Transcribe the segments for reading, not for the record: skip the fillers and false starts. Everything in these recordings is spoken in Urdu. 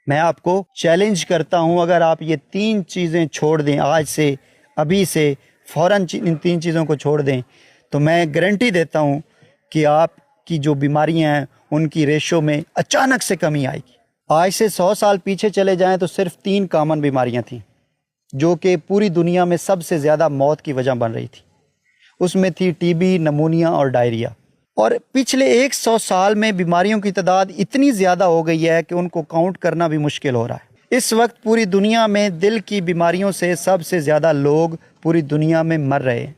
میں آپ کو چیلنج کرتا ہوں، اگر آپ یہ 3 چیزیں چھوڑ دیں آج سے، ابھی سے فوراً ان 3 چیزوں کو چھوڑ دیں، تو میں گارنٹی دیتا ہوں کہ آپ کی جو بیماریاں ہیں ان کی ریشو میں اچانک سے کمی آئے گی۔ آج سے 100 سال پیچھے چلے جائیں تو صرف 3 کامن بیماریاں تھیں جو کہ پوری دنیا میں سب سے زیادہ موت کی وجہ بن رہی تھی۔ اس میں تھی ٹی بی، نمونیا اور ڈائریا۔ اور پچھلے 100 سال میں بیماریوں کی تعداد اتنی زیادہ ہو گئی ہے کہ ان کو کاؤنٹ کرنا بھی مشکل ہو رہا ہے۔ اس وقت پوری دنیا میں دل کی بیماریوں سے سب سے زیادہ لوگ پوری دنیا میں مر رہے ہیں۔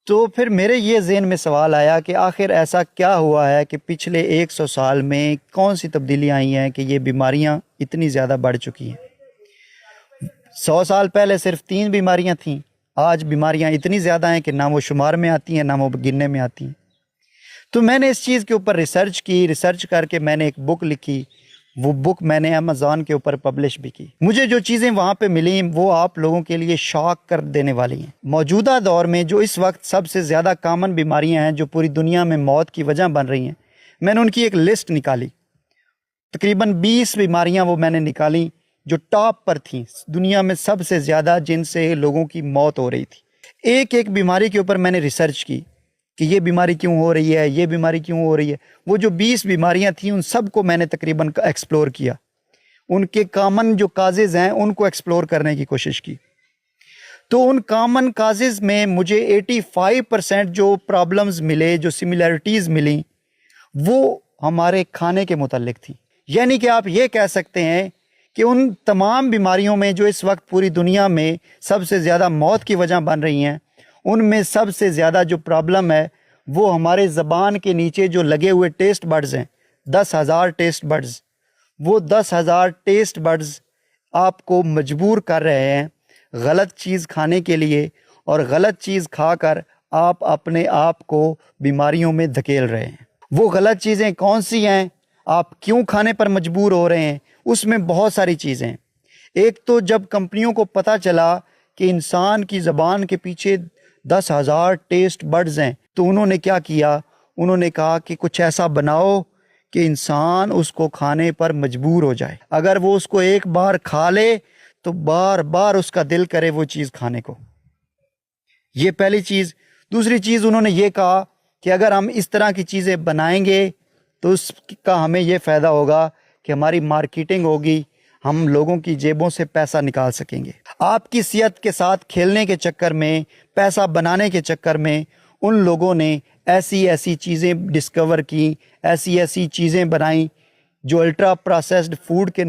تو پھر میرے یہ ذہن میں سوال آیا کہ آخر ایسا کیا ہوا ہے کہ پچھلے 100 سال میں کون سی تبدیلیاں آئی ہیں کہ یہ بیماریاں اتنی زیادہ بڑھ چکی ہیں۔ 100 سال پہلے صرف 3 بیماریاں تھیں، آج بیماریاں اتنی زیادہ ہیں کہ نہ وہ شمار میں آتی ہیں نہ وہ گننے میں آتی ہیں۔ تو میں نے اس چیز کے اوپر ریسرچ کر کے میں نے ایک بک لکھی۔ وہ بک میں نے امیزون کے اوپر پبلش بھی کی۔ مجھے جو چیزیں وہاں پہ ملیں وہ آپ لوگوں کے لیے شاک کر دینے والی ہیں۔ موجودہ دور میں جو اس وقت سب سے زیادہ کامن بیماریاں ہیں جو پوری دنیا میں موت کی وجہ بن رہی ہیں، میں نے ان کی ایک لسٹ نکالی۔ تقریباً 20 بیماریاں وہ میں نے نکالی جو ٹاپ پر تھیں، دنیا میں سب سے زیادہ جن سے لوگوں کی موت ہو رہی تھی۔ ایک بیماری کے اوپر میں نے ریسرچ کی کہ یہ بیماری کیوں ہو رہی ہے، یہ بیماری کیوں ہو رہی ہے۔ وہ جو 20 بیماریاں تھیں ان سب کو میں نے تقریباً ایکسپلور کیا، ان کے کامن جو کازز ہیں ان کو ایکسپلور کرنے کی کوشش کی۔ تو ان کامن کازز میں مجھے 85% جو پرابلمز ملے، جو سملیرٹیز ملیں، وہ ہمارے کھانے کے متعلق تھی۔ یعنی کہ آپ یہ کہہ سکتے ہیں کہ ان تمام بیماریوں میں جو اس وقت پوری دنیا میں سب سے زیادہ موت کی وجہ بن رہی ہیں، ان میں سب سے زیادہ جو پرابلم ہے وہ ہمارے زبان کے نیچے جو لگے ہوئے ٹیسٹ بڈز ہیں، 10,000 ٹیسٹ بڈز، وہ 10,000 ٹیسٹ بڈز آپ کو مجبور کر رہے ہیں غلط چیز کھانے کے لیے، اور غلط چیز کھا کر آپ اپنے آپ کو بیماریوں میں دھکیل رہے ہیں۔ وہ غلط چیزیں کون سی ہیں، آپ کیوں کھانے پر مجبور ہو رہے ہیں؟ اس میں بہت ساری چیزیں ہیں۔ ایک تو جب کمپنیوں کو پتہ چلا کہ انسان کی زبان کے پیچھے 10,000 ٹیسٹ بڈز ہیں، تو انہوں نے کیا کیا؟ انہوں نے کہا کہ کچھ ایسا بناؤ کہ انسان اس کو کھانے پر مجبور ہو جائے، اگر وہ اس کو ایک بار کھا لے تو بار بار اس کا دل کرے وہ چیز کھانے کو۔ یہ پہلی چیز۔ دوسری چیز انہوں نے یہ کہا کہ اگر ہم اس طرح کی چیزیں بنائیں گے تو اس کا ہمیں یہ فائدہ ہوگا کہ ہماری مارکیٹنگ ہوگی، ہم لوگوں کی جیبوں سے پیسہ نکال سکیں گے۔ آپ کی صحت کے ساتھ کھیلنے کے چکر میں، پیسہ بنانے کے چکر میں ان لوگوں نے ایسی چیزیں ڈسکور کی، ایسی چیزیں بنائیں جو الٹرا پروسیسڈ فوڈ کے